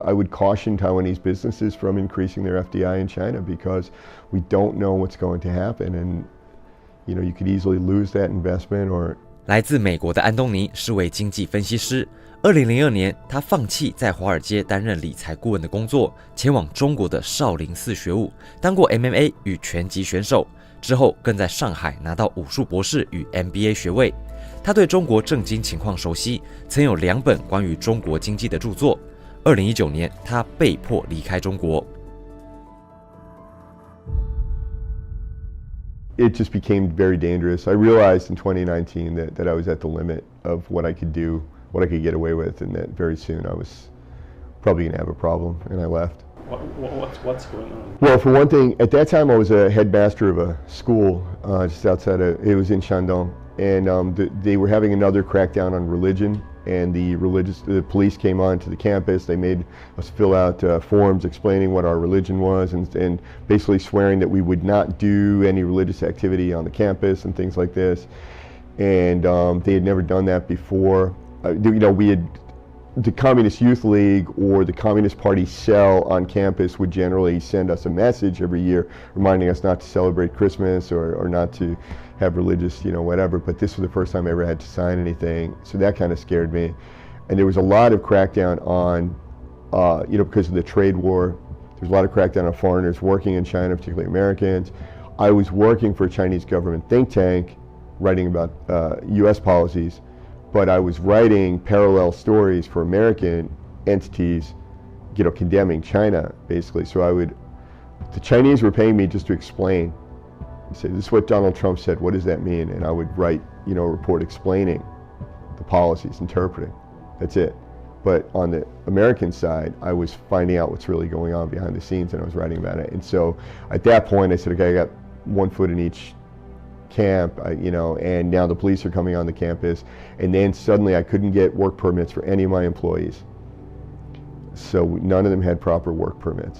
I would caution Taiwanese businesses from increasing their FDI in China because we don't know what's going to happen, and you could easily lose that investment or. 来自美国的安东尼是位经济分析师。2002年，他放弃在华尔街担任理财顾问的工作，前往中国的少林寺学武，当过 MMA 与拳击选手，之后更在上海拿到武术博士与 MBA 学位。他对中国政经情况熟悉，曾有2本关于中国经济的著作。2019年，他被迫离开中国。It just became very dangerous. I realized in 2019 that I was at the limit of what I could do, what I could get away with, and that very soon I was probably going to have a problem, and I left. What's going on? Well, for one thing, at that time I was a headmaster of a school just outside of, it was in Shandong, and they were having another crackdown on religion, and the police came onto the campus. They made us fill out forms explaining what our religion was and basically swearing that we would not do any religious activity on the campus and things like this. And they had never done that before. We had the Communist Youth League or the Communist Party cell on campus would generally send us a message every year reminding us not to celebrate Christmas or not to have religious, whatever, but this was the first time I ever had to sign anything, so that kind of scared me. And there was a lot of crackdown on, because of the trade war, there's a lot of crackdown on foreigners working in China, particularly Americans. I was working for a Chinese government think tank, writing about US policies, but I was writing parallel stories for American entities, condemning China, basically. So the Chinese were paying me just to explain. Say, this is what Donald Trump said, what does that mean? And I would write, a report explaining the policies, interpreting. That's it. But on the American side, I was finding out what's really going on behind the scenes, and I was writing about it. And so at that point, I said, okay, I got one foot in each camp, and now the police are coming on the campus. And then suddenly I couldn't get work permits for any of my employees. So none of them had proper work permits,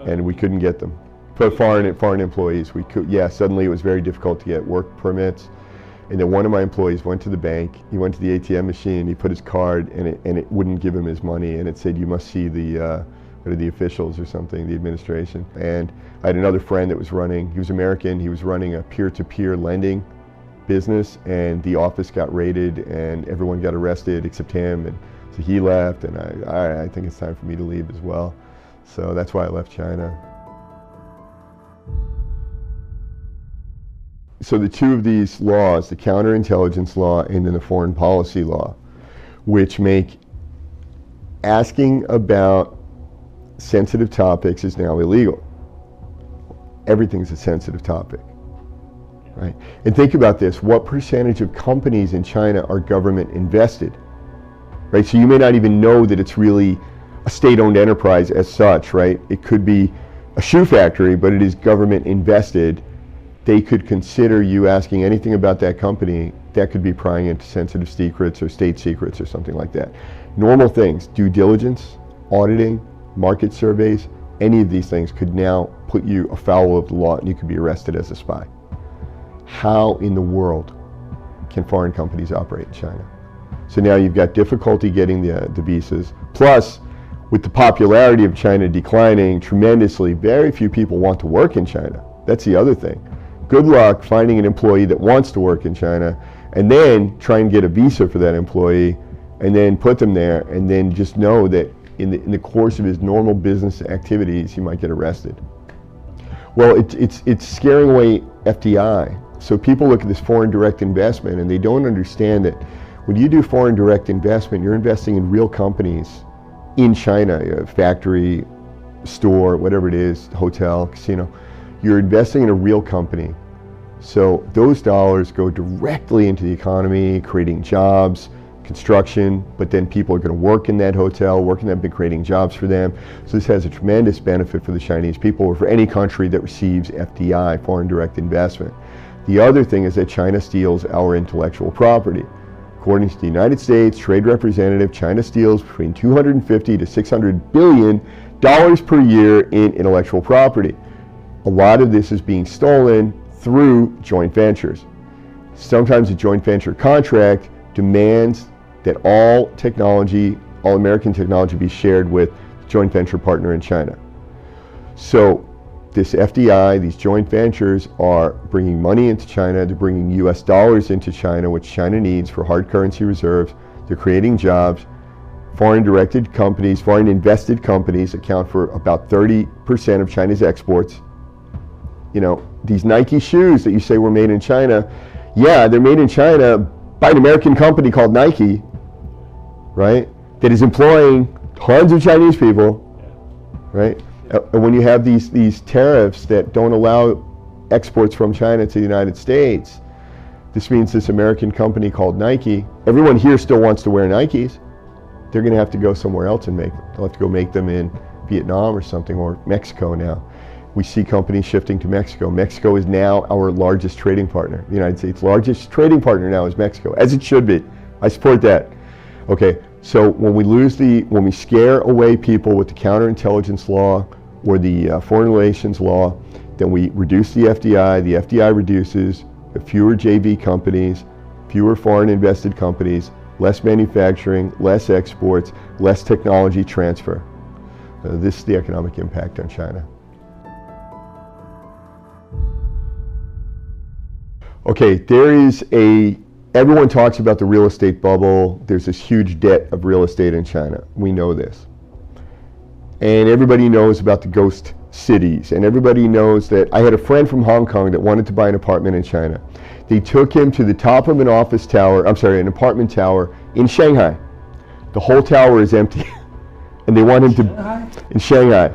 and we couldn't get them. For foreign employees, suddenly it was very difficult to get work permits. And then one of my employees went to the bank, he went to the ATM machine, he put his card, and it wouldn't give him his money, and it said, you must see the officials or something, the administration. And I had another friend that was he was American, he was running a peer-to-peer lending business, and the office got raided, and everyone got arrested except him, and so he left, and I think it's time for me to leave as well. So that's why I left China. So the two of these laws, the counterintelligence law and then the foreign policy law, which make asking about sensitive topics is now illegal. Everything's a sensitive topic, right? And think about this, what percentage of companies in China are government invested, right? So you may not even know that it's really a state-owned enterprise as such, right? It could be a shoe factory, but it is government invested. They could consider you asking anything about that company, that could be prying into sensitive secrets or state secrets or something like that. Normal things, due diligence, auditing, market surveys, any of these things could now put you afoul of the law and you could be arrested as a spy. How in the world can foreign companies operate in China? So now you've got difficulty getting the visas, plus with the popularity of China declining tremendously, very few people want to work in China. That's the other thing. Good luck finding an employee that wants to work in China and then try and get a visa for that employee and then put them there and then just know that in the course of his normal business activities he might get arrested. Well, it's scaring away FDI. So people look at this foreign direct investment and they don't understand that when you do foreign direct investment, you're investing in real companies in China, a factory, store, whatever it is, hotel, casino. You're investing in a real company. So those dollars go directly into the economy, creating jobs, construction, but then people are going to work in that hotel, creating jobs for them. So this has a tremendous benefit for the Chinese people or for any country that receives FDI, foreign direct investment. The other thing is that China steals our intellectual property. According to the United States Trade Representative, China steals between $250 to $600 billion per year in intellectual property. A lot of this is being stolen through joint ventures. Sometimes a joint venture contract demands that all American technology be shared with joint venture partner in China. So this FDI, these joint ventures are bringing money into China, they're bringing US dollars into China, which China needs for hard currency reserves, they're creating jobs. Foreign directed companies, foreign invested companies account for about 30% of China's exports. You know, these Nike shoes that you say were made in China, yeah, they're made in China by an American company called Nike, right? That is employing tons of Chinese people, right? And when you have these tariffs that don't allow exports from China to the United States, this means this American company called Nike, everyone here still wants to wear Nikes. They're going to have to go somewhere else and make them. They'll have to go make them in Vietnam or something, or Mexico now. We see companies shifting to Mexico. Mexico is now our largest trading partner. The United States' largest trading partner now is Mexico, as it should be. I support that. Okay, so when we scare away people with the counterintelligence law or the foreign relations law, then we reduce the FDI reduces, fewer JV companies, fewer foreign invested companies, less manufacturing, less exports, less technology transfer. This is the economic impact on China. Okay, everyone talks about the real estate bubble. There's this huge debt of real estate in China. We know this. And everybody knows about the ghost cities. And everybody knows that I had a friend from Hong Kong that wanted to buy an apartment in China. They took him to the top of an apartment tower in Shanghai. The whole tower is empty. And they want him in Shanghai.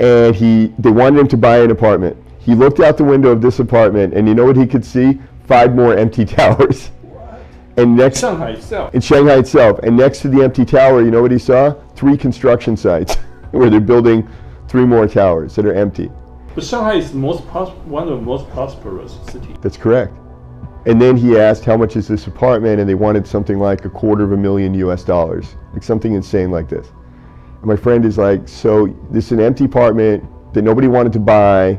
And they wanted him to buy an apartment. He looked out the window of this apartment, and you know what he could see? 5 more empty towers. What? And In Shanghai itself? In Shanghai itself. And next to the empty tower, you know what he saw? 3 construction sites where they're building 3 more towers that are empty. But Shanghai is one of the most prosperous cities. That's correct. And then he asked, how much is this apartment? And they wanted something like $250,000 US, like something insane like this. And my friend is like, so this is an empty apartment that nobody wanted to buy,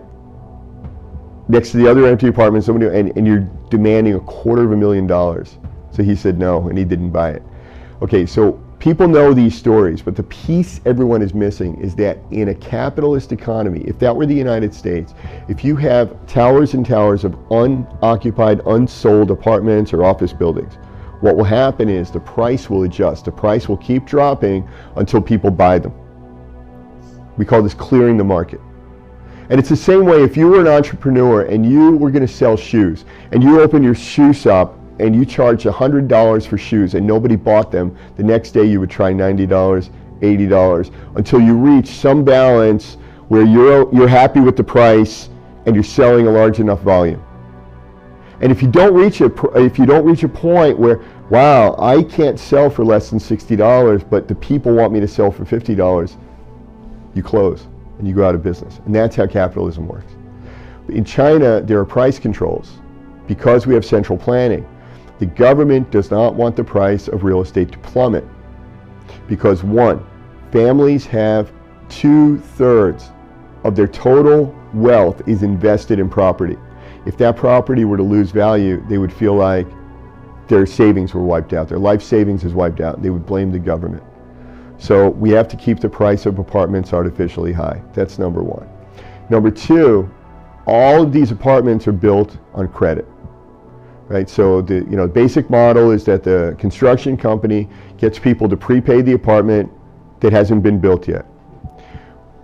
next to the other empty apartments, and you're demanding $250,000. So he said no, and he didn't buy it. Okay, so people know these stories, but the piece everyone is missing is that in a capitalist economy, if that were the United States, if you have towers and towers of unoccupied, unsold apartments or office buildings, what will happen is the price will adjust. The price will keep dropping until people buy them. We call this clearing the market. And it's the same way if you were an entrepreneur and you were going to sell shoes, and you opened your shoe shop and you charged $100 for shoes and nobody bought them, the next day you would try $90, $80, until you reach some balance where you're happy with the price and you're selling a large enough volume. And if you don't reach a point where, wow, I can't sell for less than $60, but the people want me to sell for $50, you close and you go out of business. And that's how capitalism works. In China, there are price controls. Because we have central planning, the government does not want the price of real estate to plummet. Because 1, families have 2/3 of their total wealth is invested in property. If that property were to lose value, they would feel like their savings were wiped out. Their life savings is wiped out. They would blame the government. So we have to keep the price of apartments artificially high. That's number 1. Number 2, all of these apartments are built on credit. Right? So the basic model is that the construction company gets people to prepay the apartment that hasn't been built yet.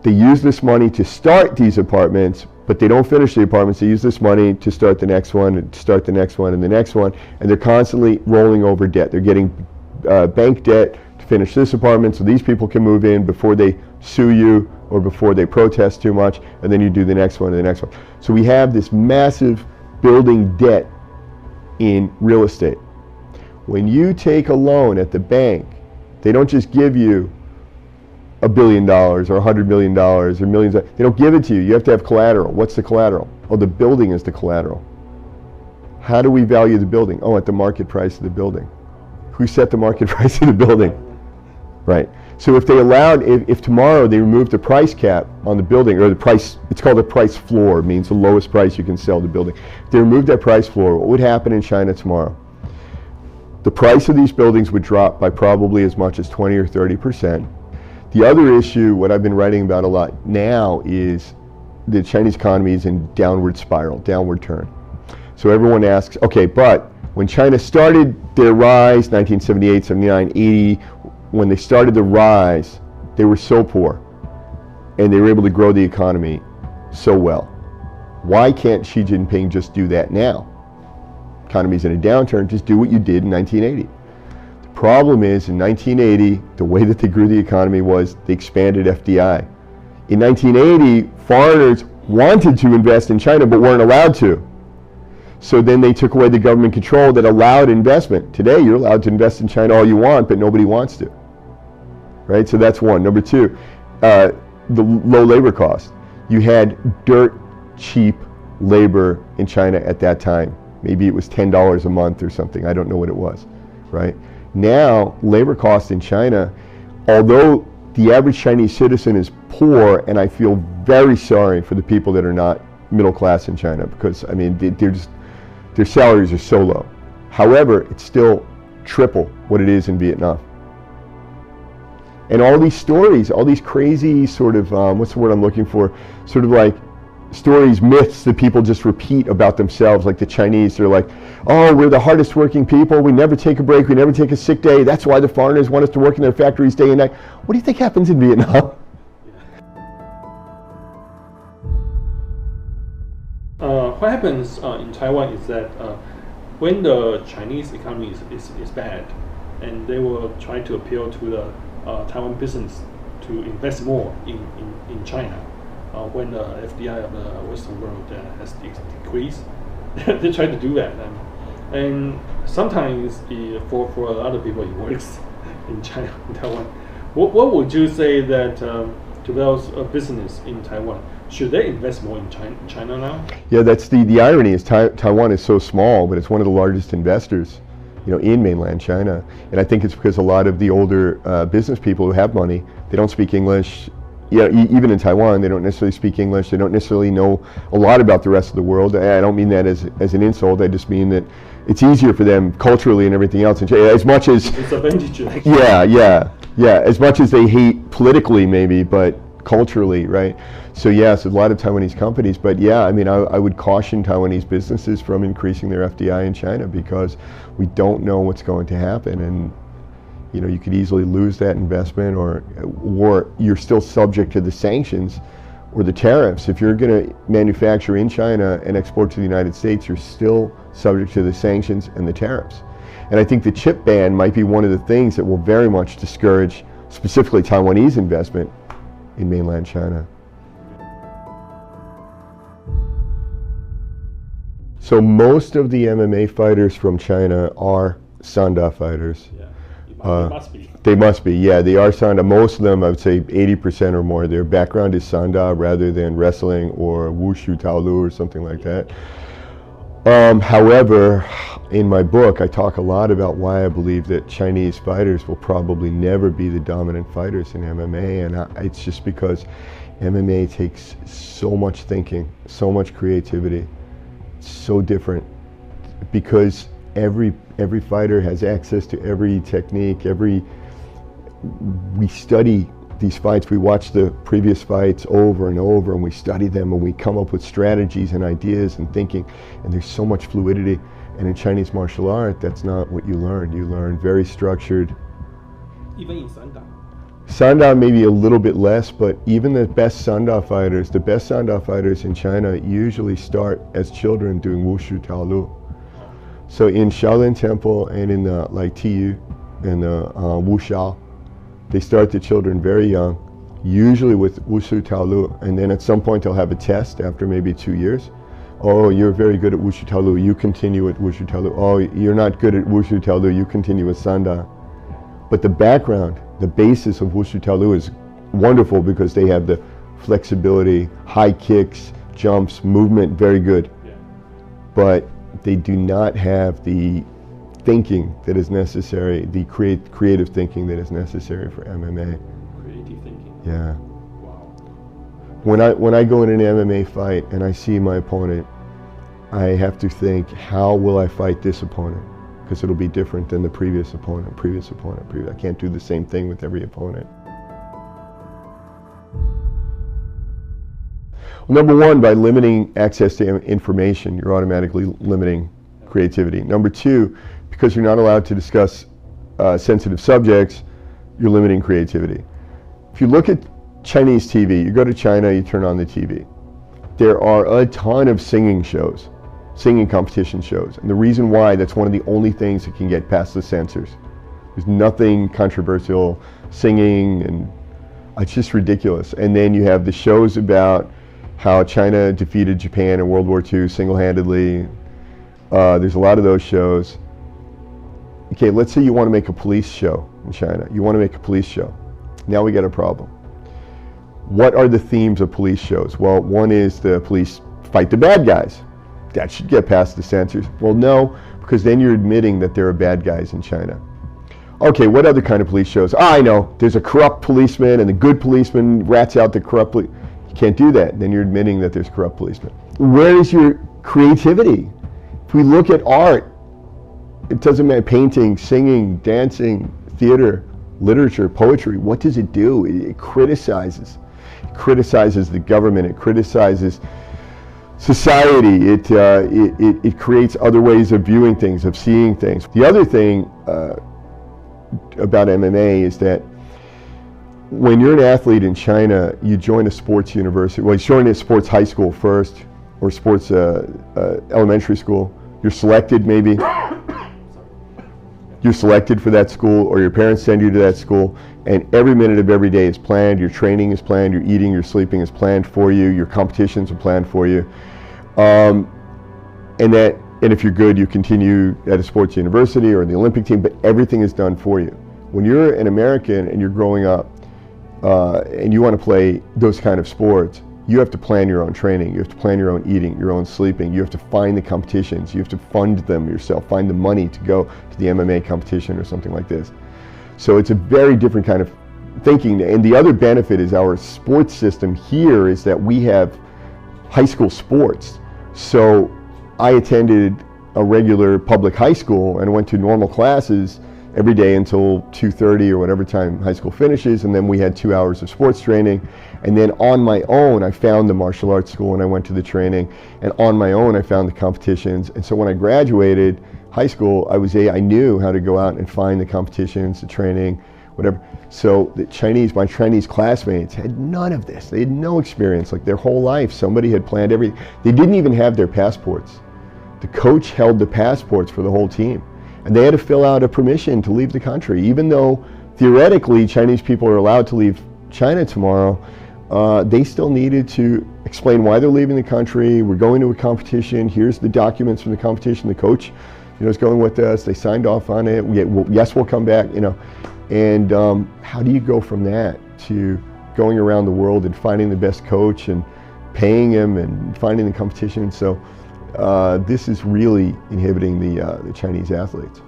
They use this money to start these apartments, but they don't finish the apartments. They use this money to start the next one, and start the next one, and the next one, and they're constantly rolling over debt. They're getting bank debt to finish this apartment so these people can move in before they sue you or before they protest too much, and then you do the next one and the next one. So we have this massive building debt in real estate. When you take a loan at the bank, they don't just give you $1 billion or $100 million or millions. They don't give it to you. You have to have collateral. What's the collateral? Oh, the building is the collateral. How do we value the building? Oh, at the market price of the building. Who set the market price of the building? Right. So if they allowed, if tomorrow they removed the price cap on the building, or the price, it's called a price floor, means the lowest price you can sell the building. If they removed that price floor, what would happen in China tomorrow? The price of these buildings would drop by probably as much as 20 or 30%. The other issue, what I've been writing about a lot now, is the Chinese economy is in downward spiral, downward turn. So everyone asks, okay, but when China started their rise, 1978, 79, 80, when they started the rise, they were so poor, and they were able to grow the economy so well. Why can't Xi Jinping just do that now? Economy's in a downturn, just do what you did in 1980. The problem is, in 1980, the way that they grew the economy was they expanded FDI. In 1980, foreigners wanted to invest in China but weren't allowed to. So then they took away the government control that allowed investment. Today, you're allowed to invest in China all you want, but nobody wants to. Right? So that's one. Number two, the low labor cost. You had dirt cheap labor in China at that time. Maybe it was $10 a month or something. I don't know what it was. Right? Now, labor costs in China, although the average Chinese citizen is poor, and I feel very sorry for the people that are not middle class in China, because I mean their salaries are so low. However, it's still triple what it is in Vietnam. And all these stories, all these crazy sort of, what's the word I'm looking for? Sort of like stories, myths that people just repeat about themselves, like the Chinese. They're like, oh, we're the hardest working people. We never take a break. We never take a sick day. That's why the foreigners want us to work in their factories day and night. What do you think happens in Vietnam? What happens in Taiwan is that when the Chinese economy is bad, and they will try to appeal to the Taiwan business to invest more in China. When the FDI of the Western world has decreased, they try to do that. And sometimes for a lot of people it works in China, in Taiwan. What would you say that to those business in Taiwan? Should they invest more in China now? Yeah, that's the irony is Taiwan is so small, but it's one of the largest investors, in mainland China. And I think it's because a lot of the older business people who have money, they don't speak English. Even in Taiwan, they don't necessarily speak English. They don't necessarily know a lot about the rest of the world. I don't mean that as an insult. I just mean that it's easier for them culturally and everything else. As much as it's advantage. Yeah. As much as they hate politically, maybe, but culturally, right? So yes, a lot of Taiwanese companies, but yeah, I mean, I would caution Taiwanese businesses from increasing their FDI in China, because we don't know what's going to happen, and you could easily lose that investment, or you're still subject to the sanctions or the tariffs. If you're going to manufacture in China and export to the United States, you're still subject to the sanctions and the tariffs. And I think the chip ban might be one of the things that will very much discourage specifically Taiwanese investment in mainland China. So most of the MMA fighters from China are Sanda fighters. They must be. They must be, yeah. They are Sanda. Most of them, I would say 80% or more, their background is Sanda rather than wrestling or Wushu Taolu or something like that. However, in my book, I talk a lot about why I believe that Chinese fighters will probably never be the dominant fighters in MMA, and it's just because MMA takes so much thinking, so much creativity. It's so different because every fighter has access to every technique. We study these fights. We watch the previous fights over and over, and we study them, and we come up with strategies and ideas and thinking. And there's so much fluidity. And in Chinese martial art, that's not what you learn. You learn very structured. Even in Sanda. Sanda maybe a little bit less, but even the best Sanda fighters in China usually start as children doing Wushu Taolu. So in Shaolin Temple and in the TU and the Wushao, they start the children very young, usually with Wushu Taolu, and then at some point they'll have a test after maybe 2 years. Oh, you're very good at Wushu Taolu, you continue at Wushu Taolu. Oh, you're not good at Wushu Taolu, you continue with Sanda. But the background, the basis of Wushu Taolu is wonderful because they have the flexibility, high kicks, jumps, movement, very good. Yeah. But they do not have the thinking that is necessary, the creative thinking that is necessary for MMA. Creative thinking? Yeah. Wow. When I go in an MMA fight and I see my opponent, I have to think, how will I fight this opponent? Because it'll be different than the previous opponent. I can't do the same thing with every opponent. Well, number one, by limiting access to information, you're automatically limiting creativity. Number two, because you're not allowed to discuss sensitive subjects, you're limiting creativity. If you look at Chinese TV, you go to China, you turn on the TV. There are a ton of singing shows, singing competition shows. And the reason why, that's one of the only things that can get past the censors. There's nothing controversial, singing, and it's just ridiculous. And then you have the shows about how China defeated Japan in World War II single-handedly. There's a lot of those shows. Okay, let's say you want to make a police show in China. You want to make a police show. Now we got a problem. What are the themes of police shows? Well, one is the police fight the bad guys. That should get past the censors. Well, no, because then you're admitting that there are bad guys in China. Okay, what other kind of police shows? I know, there's a corrupt policeman and the good policeman rats out the corrupt police. You can't do that. Then you're admitting that there's corrupt policemen. Where is your creativity? If we look at art, it doesn't matter, painting, singing, dancing, theater, literature, poetry, what does it do? It criticizes. It criticizes the government, it criticizes society, it creates other ways of viewing things, of seeing things. The other thing about MMA is that when you're an athlete in China, you join a sports university, well, you join a sports high school first, or sports elementary school. You're selected maybe. You're selected for that school, or your parents send you to that school, and every minute of every day is planned. Your training is planned, your eating, your sleeping is planned for you, your competitions are planned for you. And if you're good, you continue at a sports university or the Olympic team, but everything is done for you. When you're an American and you're growing up and you want to play those kind of sports, you have to plan your own training, you have to plan your own eating, your own sleeping, you have to find the competitions, you have to fund them yourself, find the money to go to the MMA competition or something like this. So it's a very different kind of thinking. And the other benefit is our sports system here is that we have high school sports. So I attended a regular public high school and went to normal classes every day until 2:30 or whatever time high school finishes, and then we had 2 hours of sports training. And then on my own, I found the martial arts school and I went to the training, and on my own I found the competitions. And so when I graduated high school, I knew how to go out and find the competitions, the training, whatever. So my Chinese classmates had none of this. They had no experience. Like their whole life, somebody had planned everything. They didn't even have their passports. The coach held the passports for the whole team. And they had to fill out a permission to leave the country. Even though theoretically Chinese people are allowed to leave China tomorrow, they still needed to explain why they're leaving the country. We're going to a competition. Here's the documents from the competition. The coach, is going with us. They signed off on it. Yes, we'll come back. And how do you go from that to going around the world and finding the best coach and paying him and finding the competition? So this is really inhibiting the Chinese athletes.